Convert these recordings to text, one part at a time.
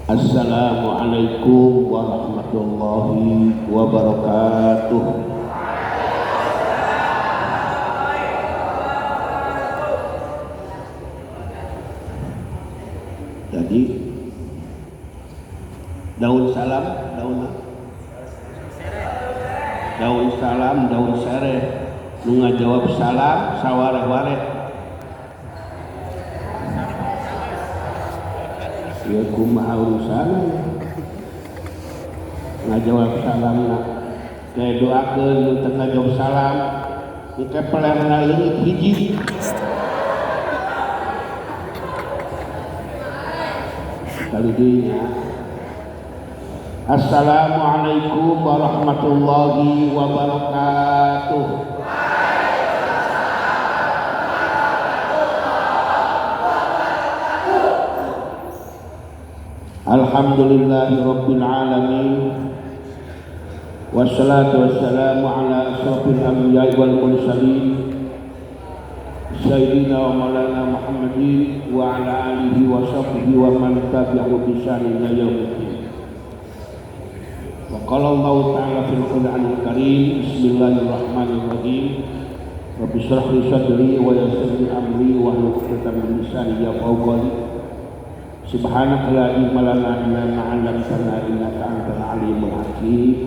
Assalamualaikum warahmatullahi wabarakatuh. Jadi daun salam, daun sereh, nu ngajawab salam sawareh-wareh. Ya kumaha urusana ngajawab salam kayak doakeun nu teu ngajawab salam ieu teh pelerna leungit hiji. Kali dinya Assalamualaikum warahmatullahi wabarakatuh. Alhamdulillahi rabbil alamin. Wassalatu wassalamu ala asrofil anbiya'i wal mursalin Sayyidina wa maulana Muhammadin wa ala alihi wa sahbihi wa man tabi'ahu bi ihsanin ila yaumiddin. Wa qala Allah ta'ala fil Qur'anil Karim, bismillahirrahmanirrahim. Rabbi shrah li sadri wa yassir li amri wa hlul 'uqdatam min lisani yafqahu qawli. Subhanaka la ilma lana illa ma 'allamtana innaka antal alimul hakim.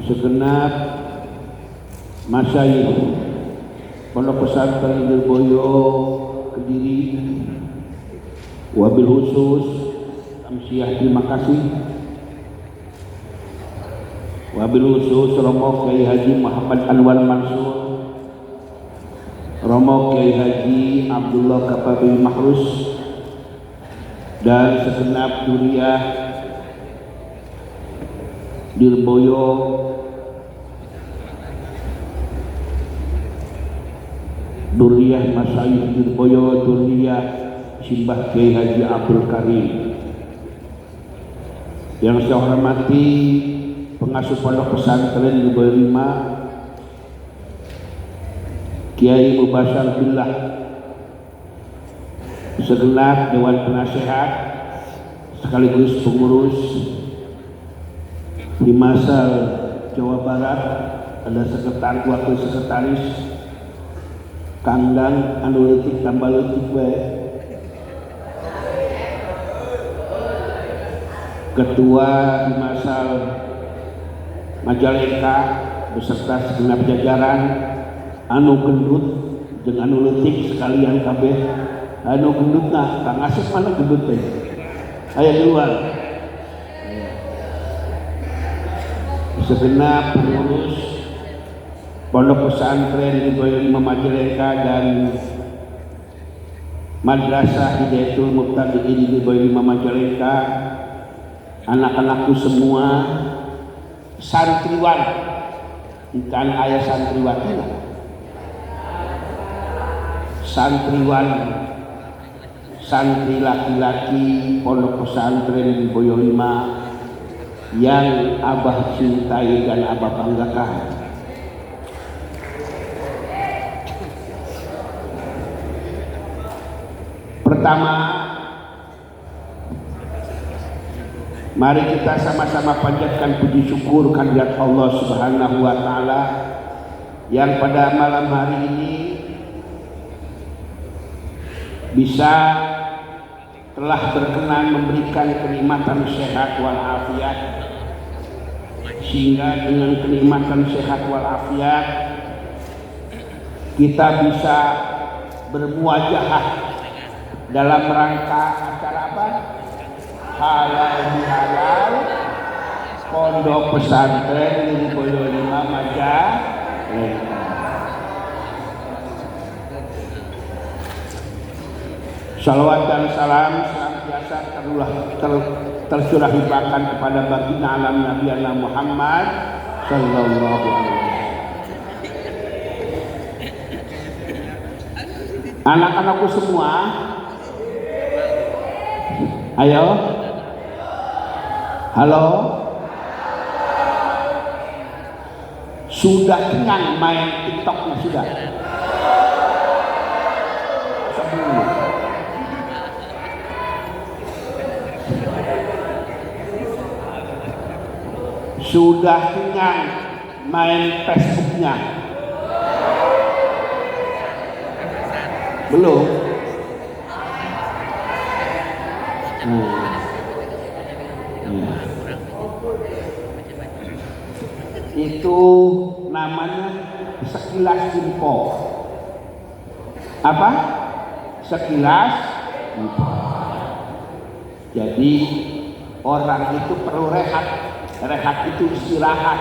Segenap masyayikh Pondok Pesantren Lirboyo Kediri, wabil khusus Tamsiah terima kasih, wabil khusus Romo Kiai Haji Muhammad Anwar Mansur, Romo Kiai Haji Abdullah Kapabil Mahrus, dan segenap duriah Lirboyo, duriah masyayikh Lirboyo, duriah Simbah Kiai Haji Abdul Karim. Yang saya hormati pengasuh Pondok Pesantren Lirboyo 5 Kiai Mubasyar Billah, segenap Dewan Penasehat sekaligus pengurus Himasal Jawa Barat, ada sekretaris, wakil sekretaris, kangdang anu leutik tambah leutik bae, ketua Himasal Majalengka beserta segenap jajaran anu gendut jeung anu leutik sekalian kabeh. Anu gendutna Kang Asep mana gendut teh? Aya di luar. Segenap pengurus Pondok Pesantren Lirboyo 5 Majalengka dan Madrasah Hidayatul Muqtadiin Lirboyo 5 Majalengka, anak-anakku semua, santriwan, bukan ayah santriwati lah, santriwan, santri laki-laki Pondok Pesantren Lirboyo 5 yang Abah cintai dan Abah banggakan. Pertama, mari kita sama-sama panjatkan puji syukur kehadirat Allah Subhanahu wa taala yang pada malam hari ini bisa telah berkenan memberikan kenikmatan sehat walafiat, sehingga dengan kenikmatan sehat walafiat kita bisa bermuajahah dalam rangka acara apa? Halal bihalal Pondok Pesantren Lirboyo 5 Majalengka. Salawat dan salam senantiasa tercurah limpahkan kepada baginda alam Nabi Muhammad sallallahu alaihi wasallam. Anak-anakku semua, ayo, halo. Sudah kenyang main TikToknya sudah. Sudah kenyang main Facebooknya? Belum? Itu namanya sekilas info. Apa? Sekilas info. Jadi orang itu perlu rehat. Rehat itu istirahat.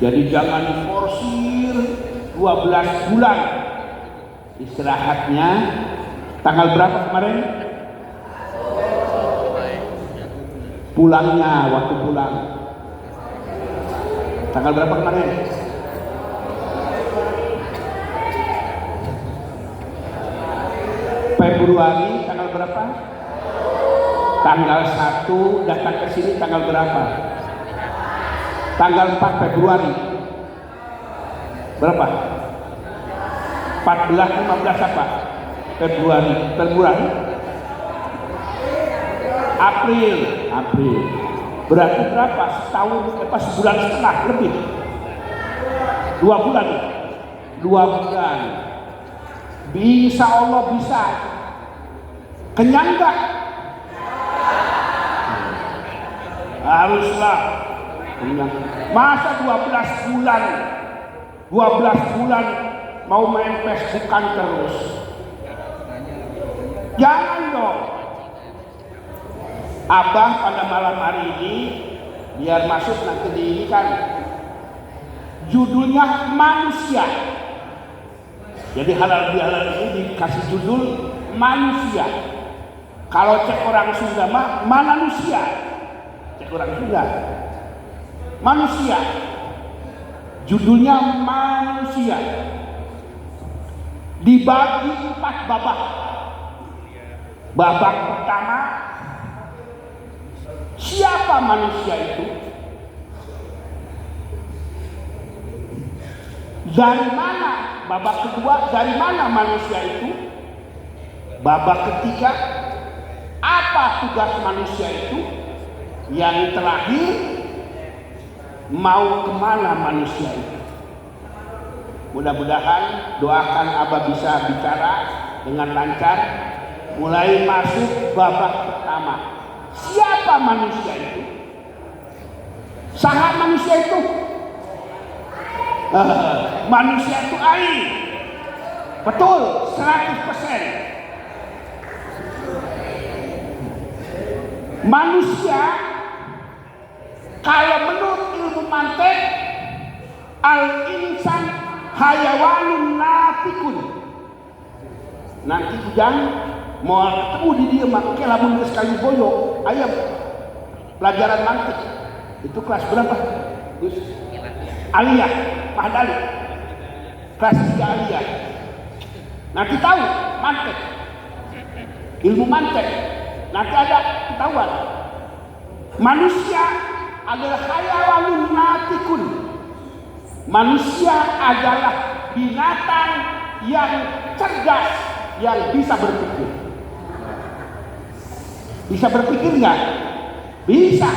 Jadi jangan forsir 12 bulan. Istirahatnya tanggal berapa kemarin? Pulangnya, waktu pulang. Tanggal berapa kemarin? Februari tanggal berapa? Tanggal 1 datang ke sini tanggal berapa? Tanggal 4 Februari. Berapa? 14, 15 apa? Februari. April. Berarti berapa? Setahun, sebulan setengah lebih. 2 bulan. 2 bulan. Bisa Allah bisa. Kenyang gak? Haruslah kenyang. Masa 12 bulan mau main Facebookan terus? Jangan dong. Abang pada malam hari ini biar masuk nanti di ini kan judulnya manusia. Jadi halal bihalal ini dikasih judul manusia. Kalau cek orang Sunda mah manusia. Cek orang Sunda manusia. Judulnya manusia. Dibagi 4 babak. Babak pertama, siapa manusia itu? Dari mana? Babak kedua, dari mana manusia itu? Babak ketiga, apa tugas manusia itu? Yang terakhir, mau kemana manusia itu? Mudah-mudahan doakan Abah bisa bicara dengan lancar. Mulai masuk babak pertama. Siapa manusia itu? Saha manusia itu? Manusia itu air. Betul, 100%. Manusia kalau menurut ilmu mantek al-insan hayawanun nafikun. Nanti ujang mau ketemu di dia makai lamun sekali boyo ayam pelajaran mantik itu kelas berapa? Aliyah, Mahdali kelas 3 Aliyah. Nanti tahu mantik, ilmu mantik. Nanti ada ketahuan manusia adalah hayawanun natikun. Manusia adalah binatang yang cerdas, yang bisa berpikir. Bisa berpikir nggak? Bisa.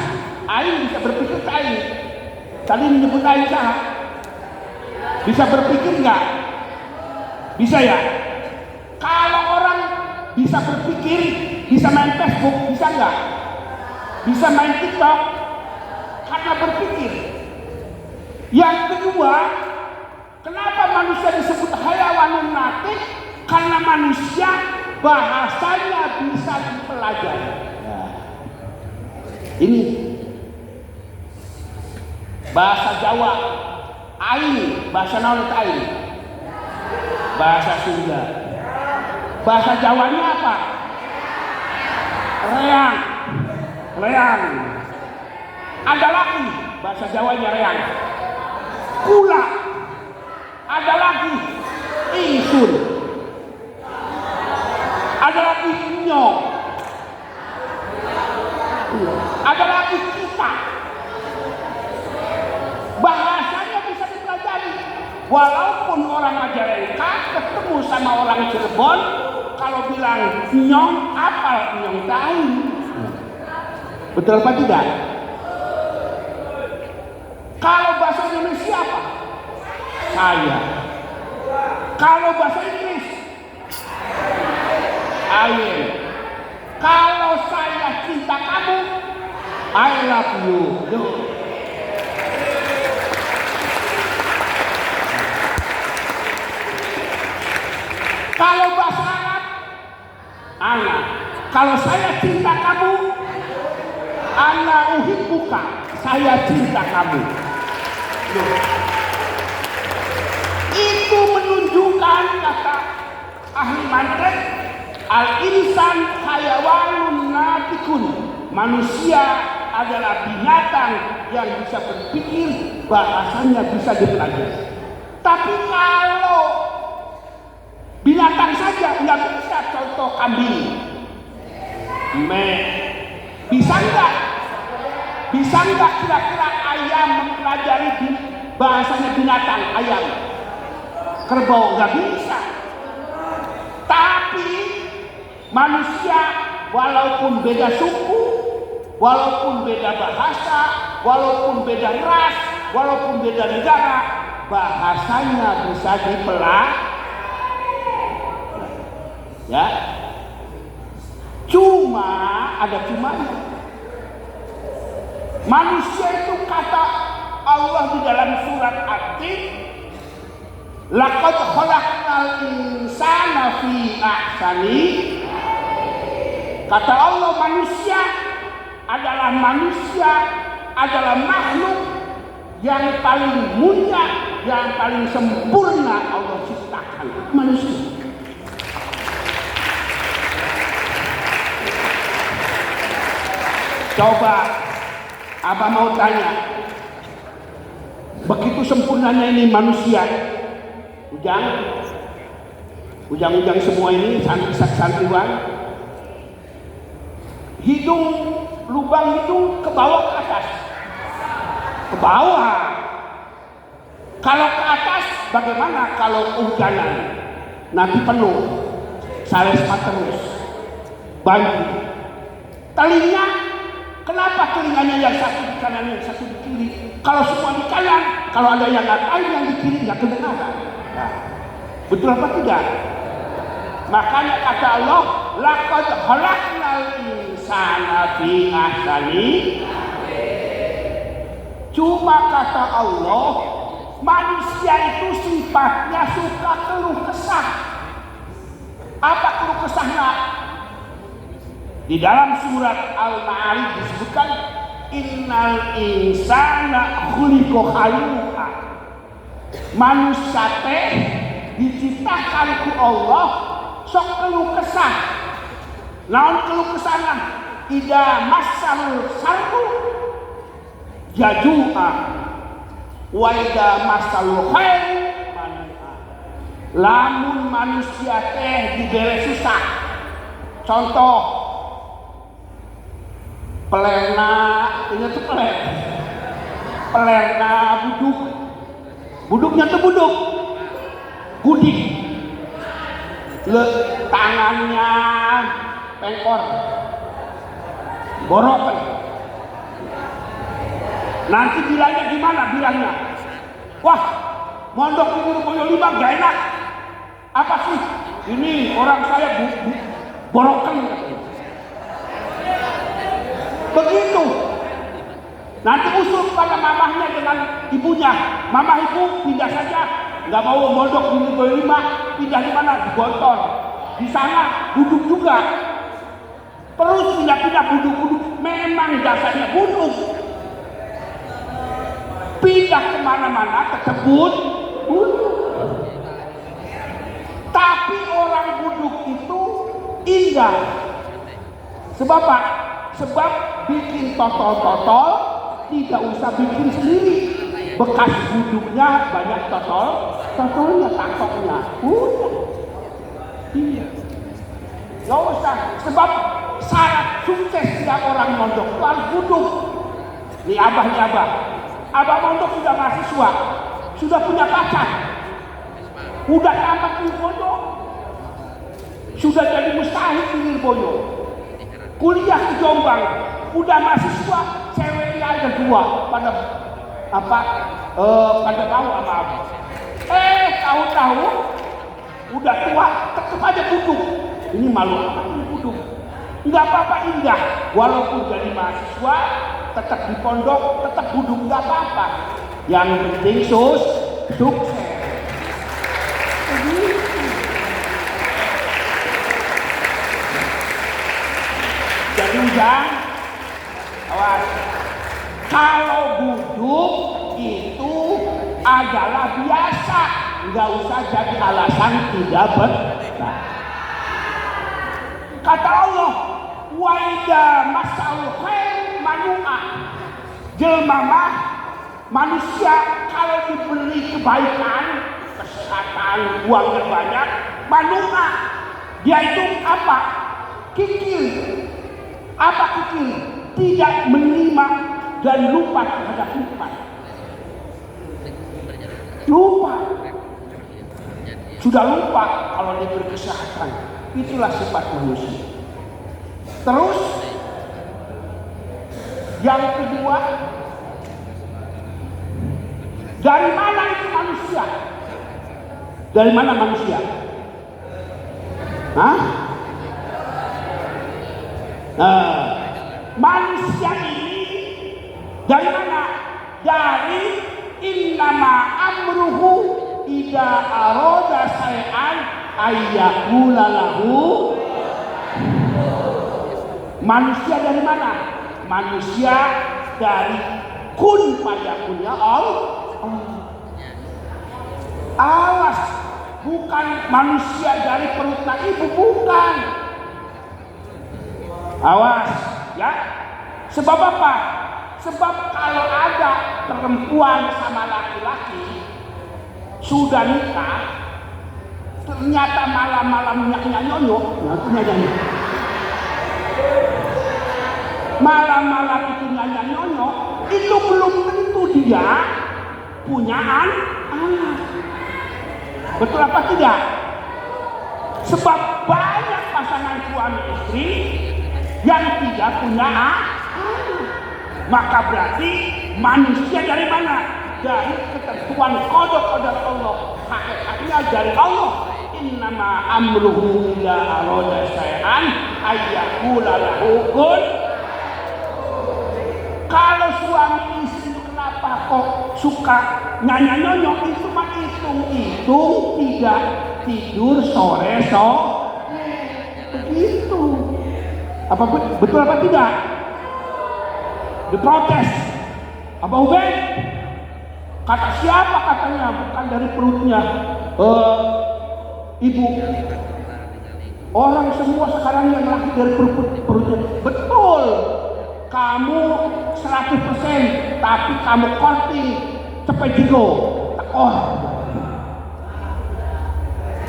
Ain bisa berpikir ke ain. Tadi menyebut ain sah. Bisa berpikir nggak? Bisa ya. Kalau orang bisa berpikir, bisa main Facebook, bisa nggak? Bisa main TikTok karena berpikir. Yang kedua, kenapa manusia disebut hayawanun natik? Karena manusia bahasanya bisa dipelajari. Nah, ini bahasa Jawa, ain, bahasa naon ain, bahasa Sunda. Bahasa Jawanya apa? Reang. Ada lagi bahasa Jawanya reang. Kula. Ada lagi ingsun. Ada lagi nyong. Ada lagi kita. Bahasa Walaupun orang Majalengka ketemu sama orang Cirebon, kalau bilang nyong apal, nyong tahu. Betul apa tidak? Kalau bahasa Indonesia apa? Saya. Kalau bahasa Inggris, I am. Kalau saya cinta kamu, I love you. Kalau bahasa Arab, ana. Kalau saya cinta kamu, ana uhibbuka. Saya cinta kamu. Itu menunjukkan, kata ahli mantiq, al-insan hayawanun natikun. Manusia adalah binatang yang bisa berpikir, bahasanya bisa dipelajari. Tapi kalau binatang saja nggak bisa, contoh kambing, bisa nggak? Bisa nggak kira-kira ayam mempelajari bahasanya binatang ayam? Kerbau nggak bisa. Tapi manusia walaupun beda suku, walaupun beda bahasa, walaupun beda ras, walaupun beda negara, bahasanya bisa dipelajari. Ya, cuma ada cumanya. Manusia itu kata Allah di dalam surat At-Tin, laqad khalaqnal insana fi ahsani. Kata Allah, manusia adalah makhluk yang paling mulia, yang paling sempurna Allah ciptakan manusia. Coba Abah mau tanya, begitu sempurnanya ini manusia, ujang semua ini santriwan, lubang hidung ke bawah ke atas, ke bawah. Kalau ke atas bagaimana? Kalau hujanan nanti penuh, salesma terus banjir. Telinga, kenapa telinganya yang satu di kanan, yang satu di kiri? Kalau semua di kanan, kalau ada yang ngatain yang di kiri nggak kedengaran. Nah, betul apa tidak? Makanya kata Allah, laqad khalaqnal insana fi ahsani. Cuma kata Allah, manusia itu sifatnya suka keluh kesah. Apa keluh kesahnya? Di dalam surat Al-Ma'arij disebutkan, innal insana khuliqa halu'a. Manusia teh diciptakan ku Allah sok keluh kesah. Naon keluh kesahna? Ida masalul sarru jaju'a wa ida masalul khairu manu'a. Lamun manusia teh dibere susah. Contoh, pelerna, ini tuh pelerna buduknya tuh buduk, gudik, tangannya pengkor, borokan. Nanti bilangnya gimana? Bilangnya, wah, mondok di Boyolima gak enak. Apa sih? Ini orang saya borokan. Begitu. Nanti usul pada mamahnya dengan ibunya. Mamah ibu pindah saja, nggak mau mondok di Boyolima, pindah di mana? Di Gontor. Di sana duduk juga. Terus pindah-pindah buduk-buduk. Memang dasarnya buduk. Pindah kemana-mana ke kebun buduk. Tapi orang buduk itu indah. Sebab apa? Sebab bikin totol-totol tidak usah bikin sendiri. Bekas buduknya banyak totolnya, takoknya. Iya. Gak usah. Sebab syarat sukses setiap orang mondok harus buduk. Nih abah. Abah mondok sudah mahasiswa, sudah punya pacar. Udah tamat di Lirboyo, sudah jadi mustahik di Lirboyo, kuliah di Jombang, udah mahasiswa, ceweknya ada 2 pada pada tahu sama Abu. Tahu-tahu udah tua, tetap aja duduk. Ini malu apa ini duduk? Enggak apa-apa indah, walaupun jadi mahasiswa, tetap di pondok, tetap duduk, enggak apa-apa. Yang penting sukses. Jadi ujang, awas. Kalau duduk itu adalah biasa, nggak usah jadi alasan tidak betah. Kata Allah, wa idza masal khair manu'a. Jelma mah manusia kalau diberi kebaikan, kesehatan, uangnya banyak, manu'a. Dia itu apa? Kikir. Apa kikir? Tidak menerima dan lupa terhadap nikmat. Lupa. Sudah lupa kalau diberi kesehatan. Itulah sifat manusia. Terus yang kedua, dari mana itu manusia? Dari mana manusia? Hah? Manusia ini dari mana? Dari innama amruhu idza arada syai'an ayyaqula lahu. Manusia dari mana? Manusia dari kun fayakunnya Allah. Awas, bukan manusia dari perutnya ibu, bukan. Awas, ya. Sebab apa? Sebab kalau ada perempuan sama laki-laki sudah nikah, ternyata malam-malam nyonyok, malam-malam itu nyonyok, itu belum tentu dia punya anak. Betul apa tidak? Sebab banyak pasangan suami istri yang tidak punya anak. Maka berarti manusia dari mana? Dari ketentuan qada Allah. Hakikatnya dari Allah. Innama amruhu idza arada syai'an ayyaqula lahu kun. Kalau suami istri kenapa kok suka nyonyok itu mah hitung tidak tidur sore begitu. Apa betul apa tidak? Diprotes. Apa Ubed? Kata siapa katanya? Bukan dari perutnya ibu. Orang semua sekarang yang lahir dari perutnya. Betul. Kamu 100%, tapi kamu korting cepet jigo.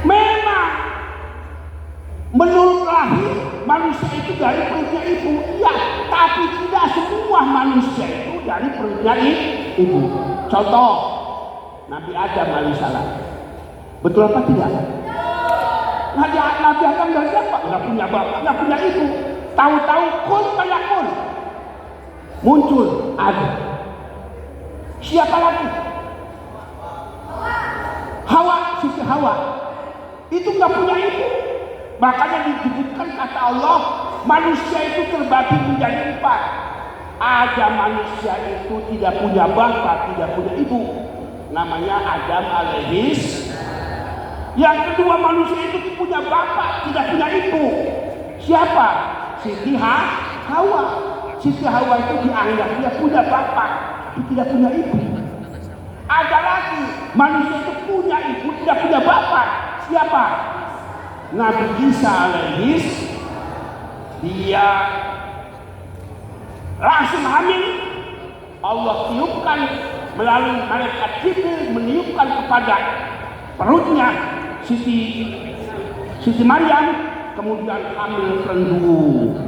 Memang menurut lahir manusia itu dari perutnya ibu, ya, tapi tidak semua manusia itu dari perutnya ibu. Contoh, Nabi Adam alaihissalam, betul apa tidak? Nabi Adam dari siapa? Nggak punya bapak, nggak punya ibu. Tahu-tahu kun fayakun, muncul ada. Siapa lagi? Hawa, Siti Hawa. Itu nggak punya ibu. Makanya disebutkan kata Allah, manusia itu terbagi menjadi 4. Ada manusia itu tidak punya bapak, tidak punya ibu. Namanya Adam alaihis. Yang kedua, manusia itu punya bapak, tidak punya ibu. Siapa? Siti Hawa. Siti Hawa itu dianggap dia punya bapak, tapi tidak punya ibu. Ada lagi, manusia itu punya ibu, tidak punya bapak. Siapa? Nabi Isa alaihis. Dia langsung hamil. Allah tiupkan melalui malaikat Jibril, meniupkan kepada perutnya Siti Maryam, kemudian hamil pendung.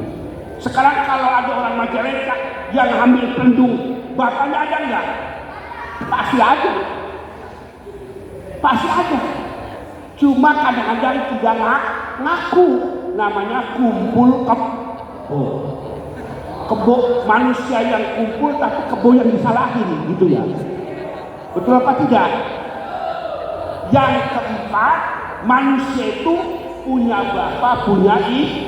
Sekarang kalau ada orang Majalengka yang hamil pendung, bapaknya ada enggak? Pasti ada. Cuma kadang-kadang tidak ngaku, namanya kumpul kebo. Kebo manusia yang kumpul tapi kebo yang disalahin gitu ya. Betul apa tidak? Yang keempat, manusia itu punya bapak, punya ibu.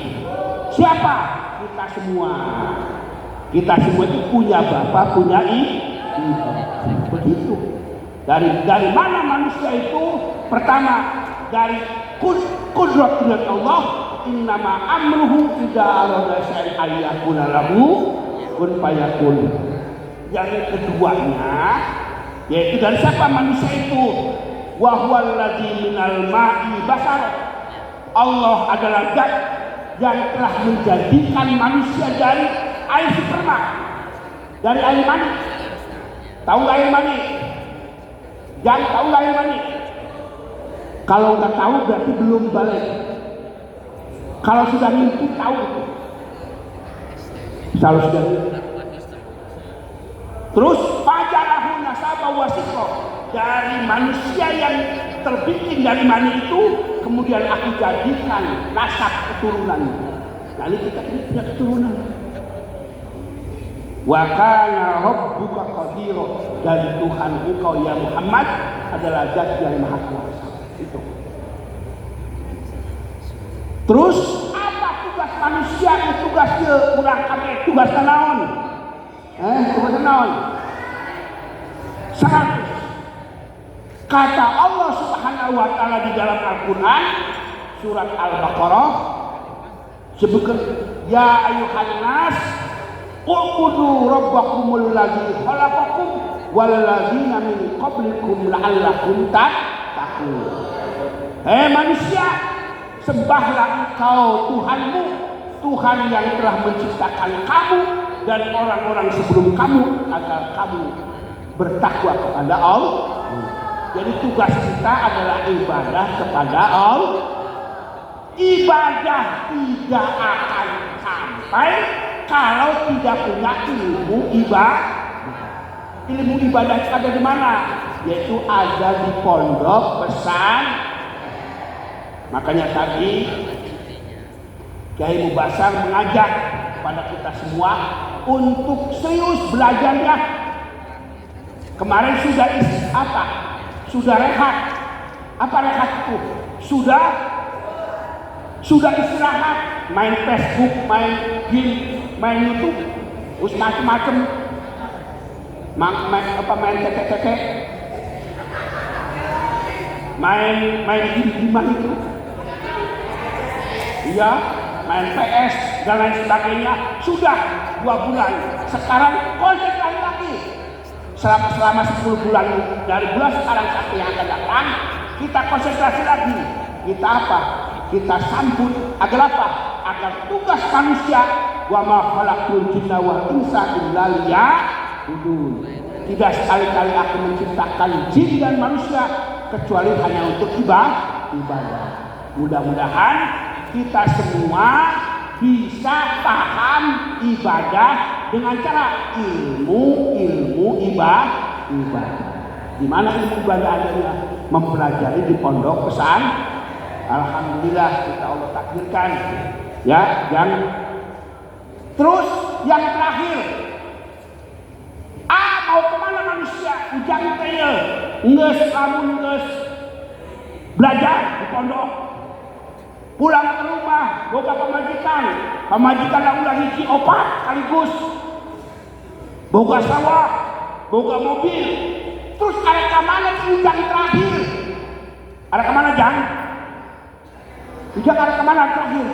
Siapa? Kita semua. Kita semua itu punya bapak, punya ibu. Begitu. Dari mana manusia itu? Pertama, dari kudrat Allah. Innama amruhu idza arada syai'an ayyakuna lahu kun fayakun. Yang keduanya, yaitu dari siapa manusia itu? Wa huwal ladzi minal ma'i basar. Allah adalah zat yang telah menjadikan manusia dari air sperma, dari air mani. Tahu nggak air mani? Jangan tahu nggak air mani? Kalau nggak tahu berarti belum balik. Kalau sudah mimpi tahu itu. Kalau sudah mimpi. Terus fajalahu nasaba wasikro, dari manusia yang terbikin dari mani itu kemudian aku jadikan nasab keturunan. Lalu kita punya keturunan. Wa kana rabbuka qadira, dan Tuhan engkau ya Muhammad adalah zat yang maha kuasa. Itu. Terus apa tugas manusia? Tugasnya kurang kabeh, tugas naon? Tugas naon? 100. Kata Allah Subhanahu wa taala di dalam Al-Qur'an surat Al-Baqarah, sebutkan ya ayyuhan nas ubudu rabbakumul ladzi khalaqakum wal ladzina min qablikum la'allakum tattaqun. Hei manusia, sembahlah engkau Tuhanmu, Tuhan yang telah menciptakan kamu dan orang-orang sebelum kamu agar kamu bertakwa kepada Allah. Jadi tugas kita adalah ibadah kepada Allah. Ibadah tidak akan sampai kalau tidak punya ilmu ibadah. Ilmu ibadah ada di mana? Yaitu ada di pondok pesan. Makanya tadi Kiai Mubasar mengajak kepada kita semua untuk serius belajarnya. Kemarin sudah apa? Sudah rehat. Apa rehat itu? Sudah istirahat, main Facebook, main game, main YouTube, terus macam-macam, main tete, main game itu, iya, main PS dan lain sebagainya. Sudah 2 bulan. Sekarang konsentrasi lagi. Selama 10 bulan dari bulan sekarang sampai yang akan datang, kita konsentrasi lagi. Kita apa? Kita sambut agar apa? Agar tugas manusia wa ma khalaqtul jinna wal insa illa liya'budun. Tidak sekali-kali aku menciptakan jin dan manusia kecuali hanya untuk ibadah. Mudah-mudahan kita semua bisa paham ibadah dengan cara ilmu ibadah. Di mana ilmu ibadah adanya? Mempelajari di pondok pesan. Alhamdulillah kita Allah takdirkan. Ya, terus yang terakhir, mau kemana manusia? Ujang tanya, nges belajar di pondok. Pulang ke rumah, boga pemajikan ulah hiji opat sekaligus, boga sawah, boga mobil. Terus ada kemana ujang terakhir? Ada kemana Jang? Ujang ada kemana terakhir?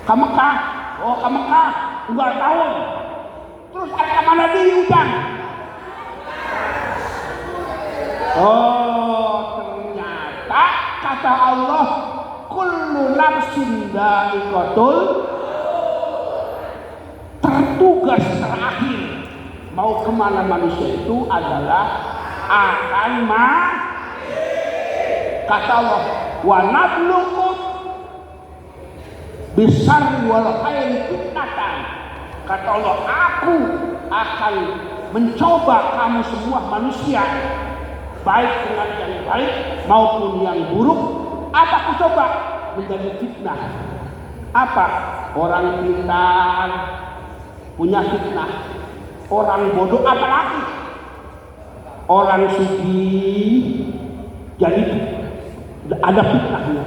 Ke Mekah. Oh ke Mekah 2 tahun. Terus ada kemana di Ujang? Oh ternyata kata Allah, kullu nafsin dha'iqatul, tertugas terakhir mau kemana manusia itu adalah akan kata Allah, wa nablukum bisarri wal khairi fitnatan. Kata Allah, aku akan mencoba kamu semua manusia baik dengan yang baik maupun yang buruk. Apa aku coba menjadi fitnah? Apa? Orang pintar punya fitnah, orang bodoh apalagi? Orang sugih jadi ada fitnahnya.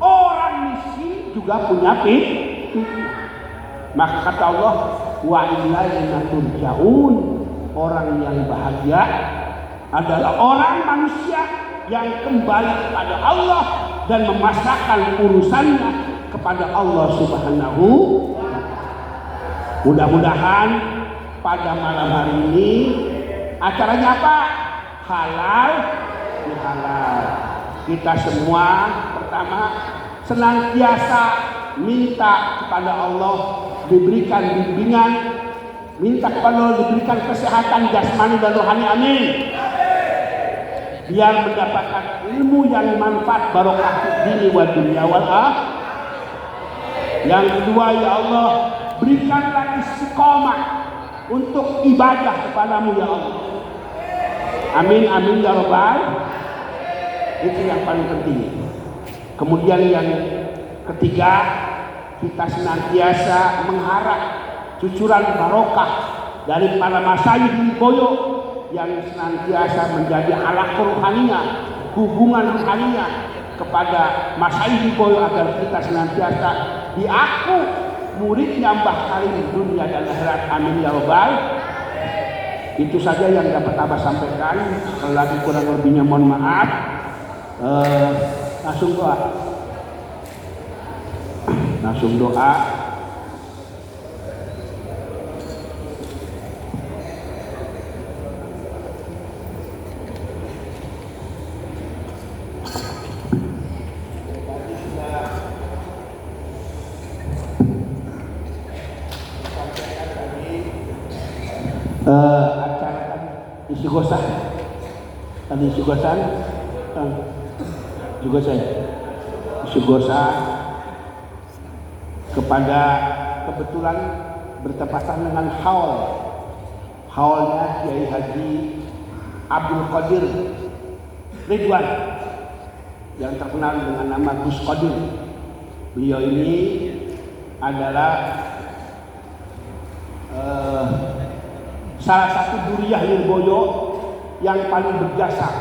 Orang miskin juga punya fitnah. Maka kata Allah, wa ilaina turja'un. Orang yang bahagia adalah orang manusia yang kembali kepada Allah dan memasrahkan urusannya kepada Allah Subhanahu. Mudah-mudahan pada malam hari ini acaranya apa? Halal bihalal. Kita semua pertama senantiasa minta kepada Allah diberikan bimbingan, minta kepada Allah diberikan kesehatan jasmani dan rohani, amin. Biar mendapatkan ilmu yang manfaat barokah dini wa dunya wal akhirah. Yang kedua, ya Allah, berikanlah istiqomah untuk ibadah kepadamu ya Allah. Amin amin ya rabbal. Itu yang paling penting. Kemudian yang ketiga, kita senantiasa mengharap cucuran barokah dari para masyayikh boyo yang senantiasa menjadi alat rohaninya, hubungan rohaninya kepada masyayikh boyo agar kita senantiasa diaku muridnya Mbah Karim dunia dan akhirat, amin ya rabbal. Itu saja yang dapat Abah sampaikan. Kalau lagi kurang lebihnya mohon maaf. Langsung doa. Langsung doa. Acara istighosah tadi istighosah juga saya istighosah kepada kebetulan bertepatan dengan haulnya Kiai Haji Abdul Qadir Ridwan yang terkenal dengan nama Gus Qadir. Beliau ini adalah salah satu duriyah Lirboyo yang paling berjasa,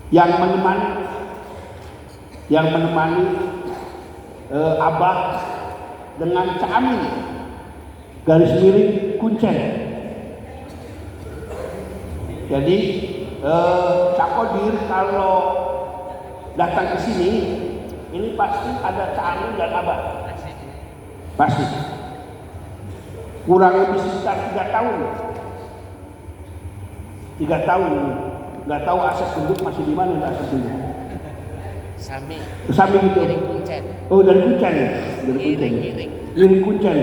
yang menemani Abah dengan Caamin garis miring Kuncen. Jadi Cak Qadir kalau datang ke sini ini pasti ada Caamin dan Abah, pasti. Kurang lebih sekitar 3 tahun. 3 tahun. Nggak tahu aset penduduk masih di mana aset penduduk. Sami gitu. Oh dari Kuncen ya? Dari Kuncen.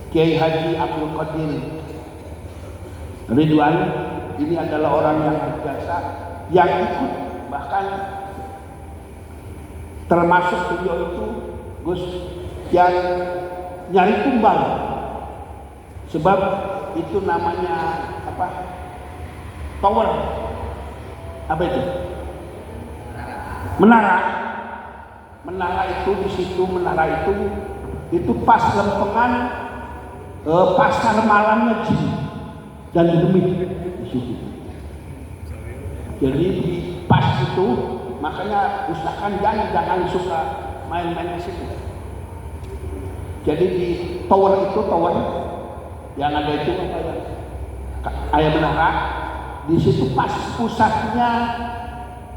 Kiai Haji Abdul Qadir Ridwan ini adalah orang yang berjasa, yang ikut bahkan termasuk beliau itu Gus yang nyari tumbal, sebab itu namanya apa? Tower, apa itu? Menara itu di situ, menara itu pas lempengan pasar malamnya jin dan demit di situ. Jadi di pas itu makanya usahakan jangan suka main-main di situ. Jadi di tower yang ada itu apa ya? Ayah menara, di situ pas pusatnya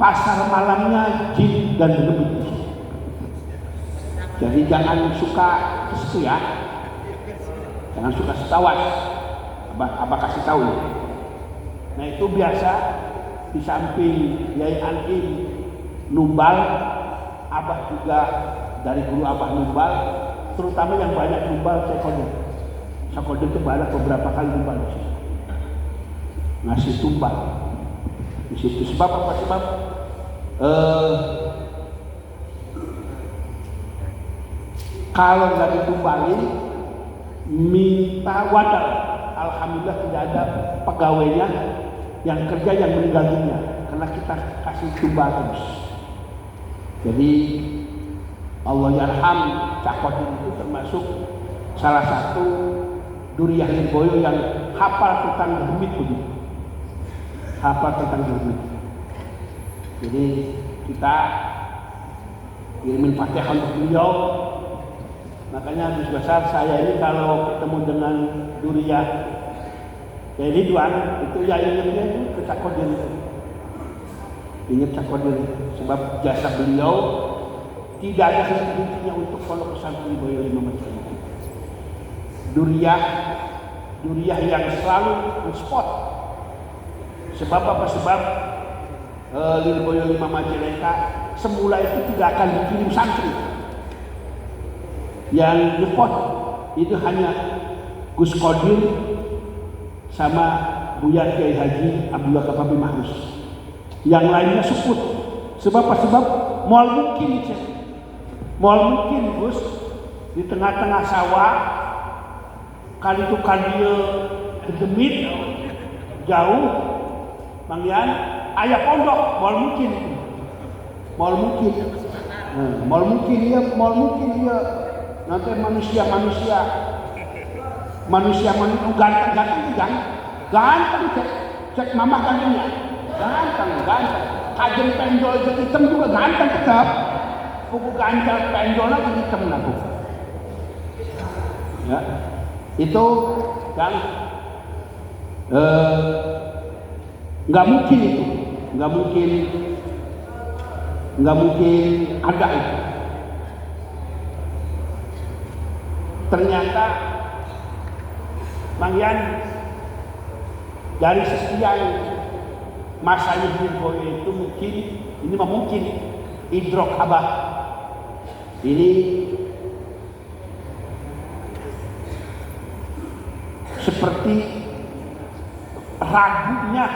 pasar malamnya jin dan demit. Jadi jangan suka ke situ ya, jangan suka setawas. Abah kasih tahu. Nah itu biasa di samping Yai Antim numbal, Abah juga dari guru Abah numbal. Terutama yang banyak numbal Sakodir itu banyak beberapa kali numbal di situ. Ngasih tumbal di situ. Sebab apa? Sebab kalau nggak ditumbalin minta wadah. Alhamdulillah tidak ada pegawainya yang kerja yang meninggal dunia karena kita kasih tumbal terus. Jadi Allah yarham Cak Qadir itu termasuk salah satu Duriyah Lirboyo yang hafal tentang demit begitu. Hafal tentang demit. Jadi kita kirimin Fatihah untuk beliau. Makanya Gus Besar saya ini kalau ketemu dengan Duriyah Ridwan itu ya ingatnya itu ke Cak Qadir. Ingat Cak Qadir sebab jasa beliau tidak ada henti-hentinya untuk pondok pesantren Boyo Imam Masjid. Duriyah yang selalu men-spot. Sebab apa? Sebab Lirboyo Imam Majalengka semula itu tidak akan dikirim santri. Yang nyepot itu hanya Gus Qadir sama Buya Kiai Haji Abdullah Kafabi Mahrus. Yang lainnya suput. Sebab apa? Sebab moal mungkin Gus di tengah-tengah sawah kali itu dia gedemit jauh mangyan ayah pondok moal mungkin iya nanti manusia ganteng cek mama gantengnya ganteng kajen penjol hitam juga ganteng tetap buku ganjal penjolnya hitam aku ya itu yang nggak mungkin ada itu. Ternyata Mangyan dari sekian masanya Lirboyo itu mungkin idrok abah ini seperti ragunya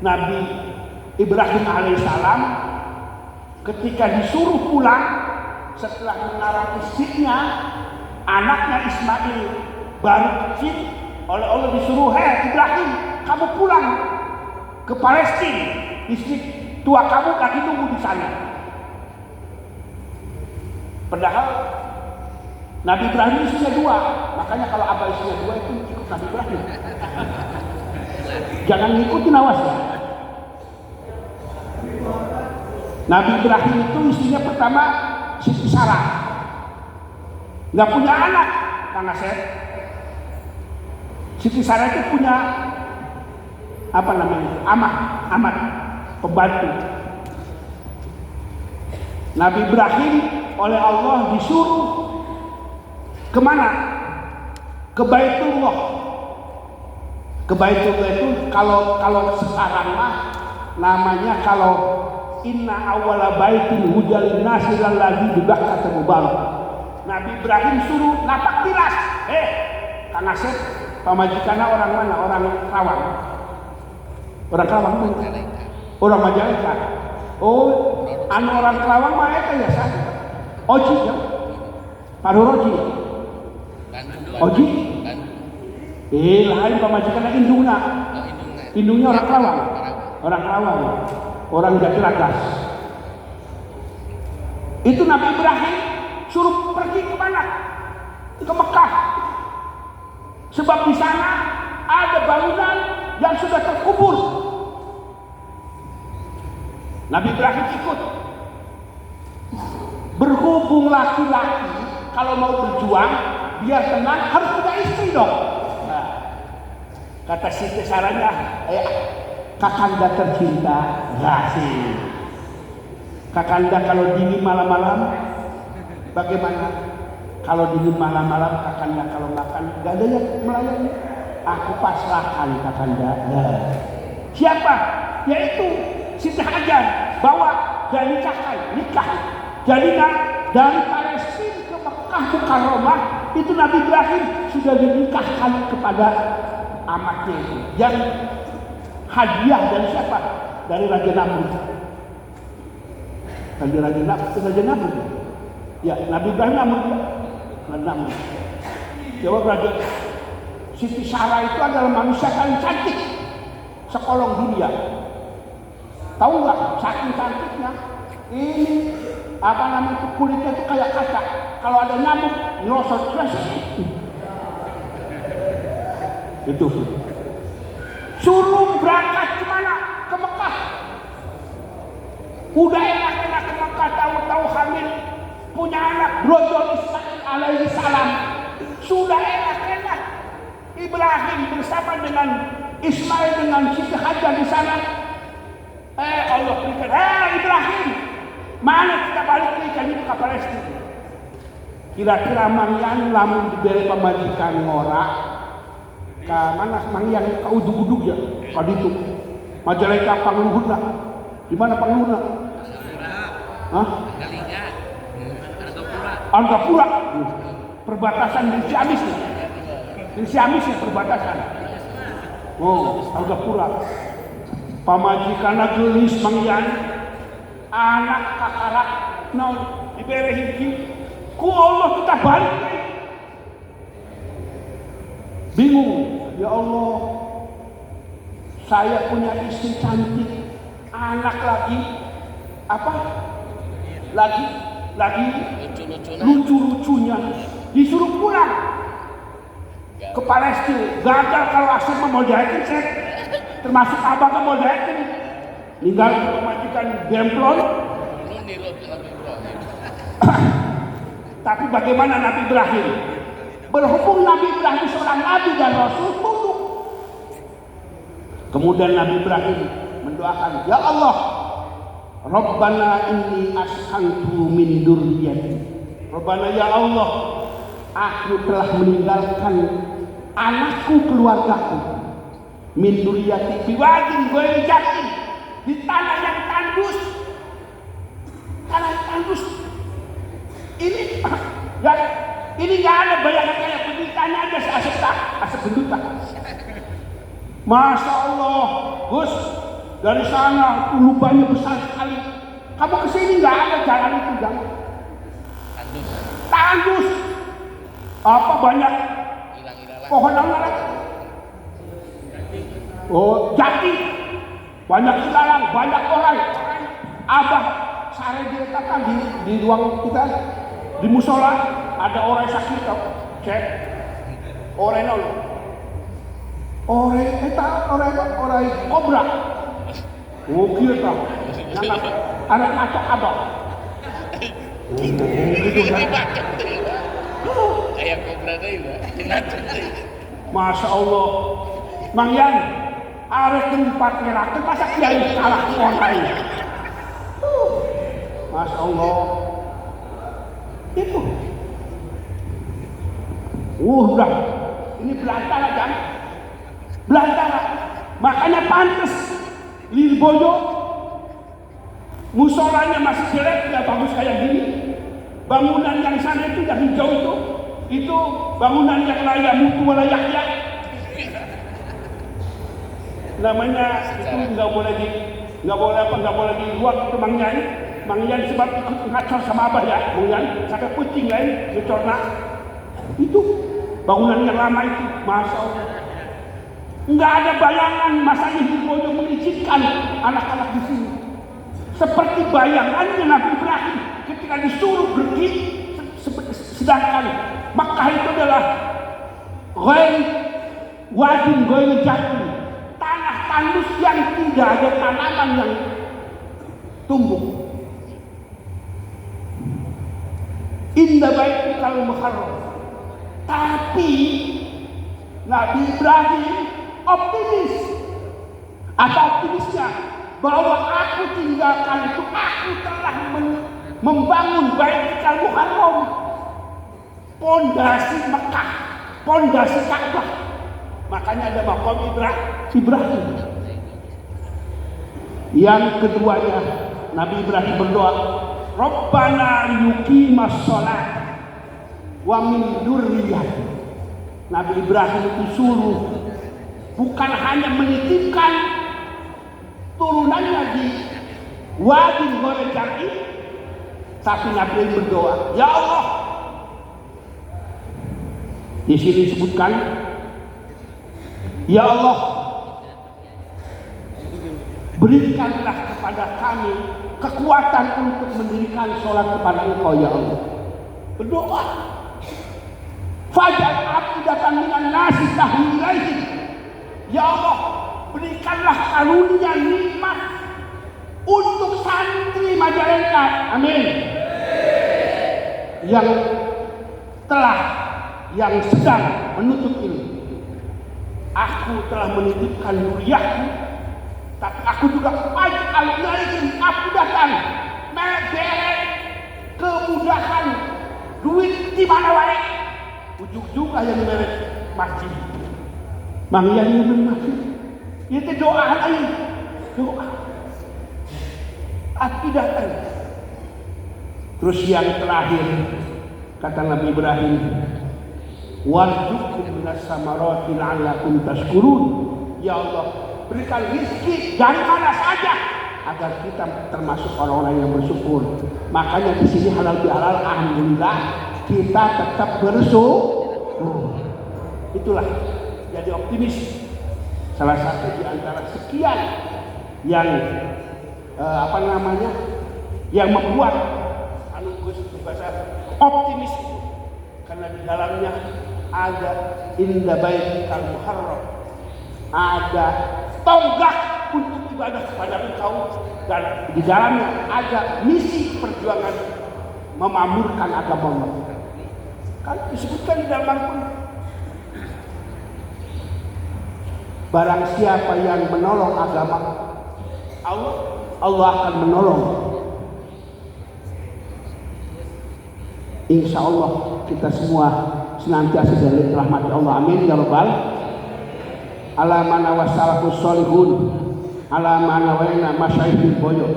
Nabi Ibrahim alaihissalam ketika disuruh pulang setelah mengarang istrinya, anaknya Ismail baru kecil, oleh Allah disuruh, Ibrahim, kamu pulang ke Palestina, istri tua kamu lagi tunggu di sana. Padahal Nabi Ibrahim istrinya 2, makanya kalau abah istrinya 2 itu ikut Nabi Ibrahim. Jangan ngikutin awas ya. Nabi Ibrahim itu istrinya pertama Siti Sarah, nggak punya anak, Kang Asep. Siti Sarah itu punya apa namanya? Amat, pembantu. Nabi Ibrahim oleh Allah disuruh kemana? Ke Baitullah. Ke Baitullah itu kalau sekarang mah namanya kalau inna awwala baitin hudalin nasi lalladzi bi Bakkah mubarak. Nabi Ibrahim suruh napak tilas. Kang Asep, pamajikanna orang mana? Orang Karawang. Orang Karawang mana? Orang Majalengka. Oh, anu orang Karawang mah eta ya sa. Oji ya. Paruroji. Oji. Lain pamajikanna indungna. Indungnya orang Karawang. Orang Karawang. Orang Jatilagas. Itu Nabi Ibrahim suruh pergi ke mana? Ke Mekah. Sebab di sana ada bangunan yang sudah terkubur. Nabi Ibrahim ikut. Berhubung laki-laki kalau mau berjuang biar tenang harus punya istri dong. Nah, kata Siti Sarahnya, Kakanda tercinta, Rasul. Kakanda kalau dingin malam-malam, bagaimana? Kalau dingin malam-malam, Kakanda kalau makan, gak ada yang melayani. Aku pasrahkan Kakanda. Nah. Siapa? Yaitu Siti Hajar bawa dan nikah. Jadi dari Palestina ke Mekah Mukarramah itu Nabi Ibrahim sudah dinikahkan kepada amatnya itu. Yang hadiah dari siapa? Dari Raja Namrud. Raja Namrud. Ya, Nabi Ibrahim Namrud. Jawab Raja. Siti Sarah itu adalah manusia paling cantik. sekolong dunia. Tahu nggak? Saking cantiknya. Ini apa namanya, kulitnya itu kayak kaca. Kalau ada nyamuk, nyosot terus. Itu. Suruh berangkat kemana? Ke Mekah. Udah enak-enak ke Mekah, tahu-tahu hamil, punya anak brojol Ismail alaihi salam. Sudah enak-enak. Ibrahim bersama dengan Ismail dengan Siti Hajar di sana. Allah berikan, Ibrahim, mana kita balik lagi ke Palestina? Kira-kira Mangyan lamun diberi pemajikan ngora, ke mana Mangyan ke udug-udug ya, ke ditu. Majalengka Pangluhur lah. Di mana Pangluhur? Hah? Argapura. Perbatasan di Ciamis nih. Di Ciamis ya perbatasan. Oh, Argapura. Pamajikan gelis Mangyan, anak kakarak, non diberi hiji. Ku Allah kita balik. Bingung, ya Allah. Saya punya istri cantik, anak lagi apa? Lagi lucu-lucunya disuruh pulang ke Palestina. Gagal kalau asal mau jahatin saya, termasuk abang mau jahatin. Tinggal pemajikan demplon. Tapi bagaimana Nabi Ibrahim? Berhubung Nabi Ibrahim seorang Nabi dan Rasul, tunduk. Kemudian Nabi Ibrahim mendoakan, Ya Allah, Rabbana inni askantu min dzurriyyati. Rabbana ya Allah, aku telah meninggalkan anakku, keluargaku. Min dzurriyyati fi wadin ghairi jatin, di tanah yang tandus. Tanah yang tandus. Ini ya, ini nggak ada bayangan kayak begini, tanya aja asap genduta. Masya Allah, Gus, dari sana lubangnya besar sekali. Kamu kesini nggak ada jalan itu, jangan. Tandus. Apa banyak pohon anggaran? Oh, jati. Banyak ilalang, banyak orang. Abah sare diletakkan di ruang kita. Di musola ada orang sakit, cek orang nol, orang kobra, mungkin tak, anak acak abah, gitu kan? Kayak kobra deh, Masya Allah, Mangyan, arek tempat ngerakin masa kiai kalah orang ini, Masya Allah. Itu udah ini belantara kan, belantara, makanya pantas Lirboyo musolanya masih jelek, nggak bagus kayak gini. Bangunan yang sana itu yang hijau itu bangunan yang layak mutu layak ya, namanya itu nggak boleh di luar Mangyan. Mangyan sebab ikut ngacor sama abah ya, Mangyan sampai kucing lain dicorna. Itu bangunan yang lama itu, Masya Allah. Nggak ada bayangan Mas Ayah Boyo mengizinkan anak-anak di sini. Seperti bayangannya Nabi Ibrahim ketika disuruh pergi, sedangkan Makkah itu adalah wadin ghairi jatin, tanah tandus yang tidak ada tanaman yang tumbuh. Indah baitikal muharram. Tapi Nabi Ibrahim optimis. Apa optimisnya? Bahwa aku tinggalkan itu, aku telah membangun baitikal muharram, pondasi Mekah, pondasi Ka'bah. Makanya ada maqam Ibrahim. Yang keduanya Nabi Ibrahim berdoa, Rabbana yuqimas sholat wa min dzurriyyati. Nabi Ibrahim itu suruh bukan hanya menitipkan turunannya di wadi ghairi jatin, tapi Nabi Ibrahim berdoa, Ya Allah. Di sini disebutkan, Ya Allah, berikanlah kepada kami kekuatan untuk mendirikan sholat kepada Engkau ya Allah. Berdoa. Faj'al afidatan minan nasi tahwi ilaihim. Ya Allah, berikanlah karunia nikmat untuk santri Majalengka. Amin. Yang telah, yang sedang menuntut ilmu. Aku telah menitipkan duriahku, tapi aku juga faj'al ilaihim afidatan, meberet kemudahan, duit di mana wae. Ujung-ujung yang meberet masjid. Mang yang nyebut masjid. Itu doa lain. Doa. Afidatan. Terus yang terakhir kata Nabi Ibrahim, warzuqhum minas samarati la'allakum tashkurun. Ya Allah, berikan rezeki dari mana saja agar kita termasuk orang-orang yang bersyukur. Makanya di sini halal bihalal, alhamdulillah kita tetap bersyukur. Itulah jadi optimis. Salah satu di antara sekian yang yang membuat Gus bahasa optimis itu, karena di dalamnya ada inda baitikal muharram, ada tonggak untuk ibadah kepada Engkau, dan di dalamnya ada misi perjuangan memamurkan agama Allah. Kan disebutkan di dalam Al-Quran, barang siapa yang menolong agama Allah, Allah akan menolong. Insya Allah kita semua senantiasa dari rahmat Allah. Amin ya rabbal. Ala mana wasalafus solihun, ala mana waina masyaykhil boyo,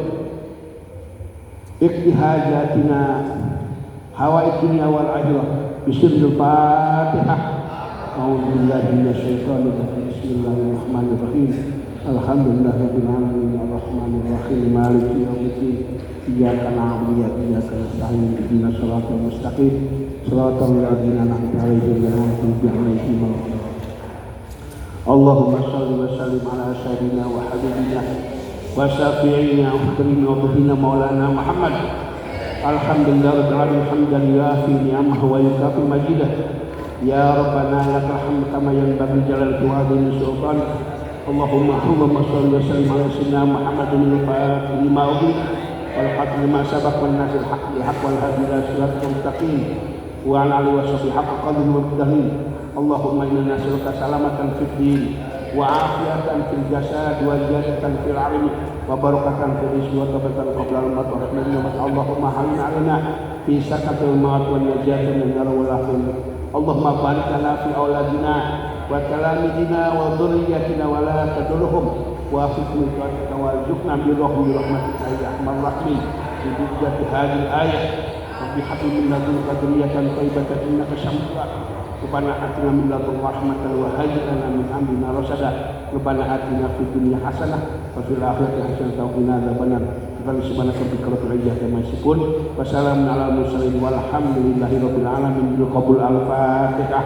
iktihajatina hawa dunya wal akhirah. Bismillahirrahmanirrahim. A'udzubillahi minasyaitonir rajim. Bismillahirrahmanirrahim. Alhamdulillahirabbil alamin arrahmanir rahim maliki yaumiddin. Iyyaka na'budu wa iyyaka nasta'in ihdinas siratal mustaqim siratal ladzina an'amta 'alaihim ghairil maghdubi 'alaihim waladdallin. Allahumma shalli wa sallim ala sayyidina wa habibina wa syafi'ina wa karimina wa bina maulana Muhammad. Alhamdulillah rabbil alamin hamdan yuafi ni'amahu wa yukafi majidah. Ya Rabbana lakal hamdu kama yanbaghi jalali wajhika sultan. Allahumma shalli wa sallim ala sayyidina Muhammadin al-fatih lima ughliqa wal khatmi lima sabaq wan nasir haqqil haqq wal hadi ila siratal mustaqim wa ala alihi wa sahbihi haqqa qadri wa miqdarihi. Allahumma inna nas'aluka salamatan fid din wa afiyatan fil jasad wa ziyadatan fil 'ilmi wa barakatan fil rizqi wa tabatan qabla al-maut wa rahmatan. Allahumma hawwin 'alaina fi sakatil maut wa najatan min nar wal akhirah. Allahumma barik lana fi auladina wa talamidina wa dhurriyyatina wa la tadurruhum wa afiqna ta'atka warzuqna bi rahmatika ya arhamar rahimin. Bi hujjati hadhihi al-ayah wa bi haqqi min ladunka dzurriyyatan thayyibatan innaka sami'ud du'a. Rabbana atina min ladunka rahmatan wa hayyi lana min amrina rashada. Rabbana atina fid dunya hasanah wa fil akhirati hasanah wa qina adzabannar. Subhanaka rabbika rabbil izzati amma yasifun wa salamun alal mursalin walhamdulillahi rabbil alamin. Qabul al-Fatihah.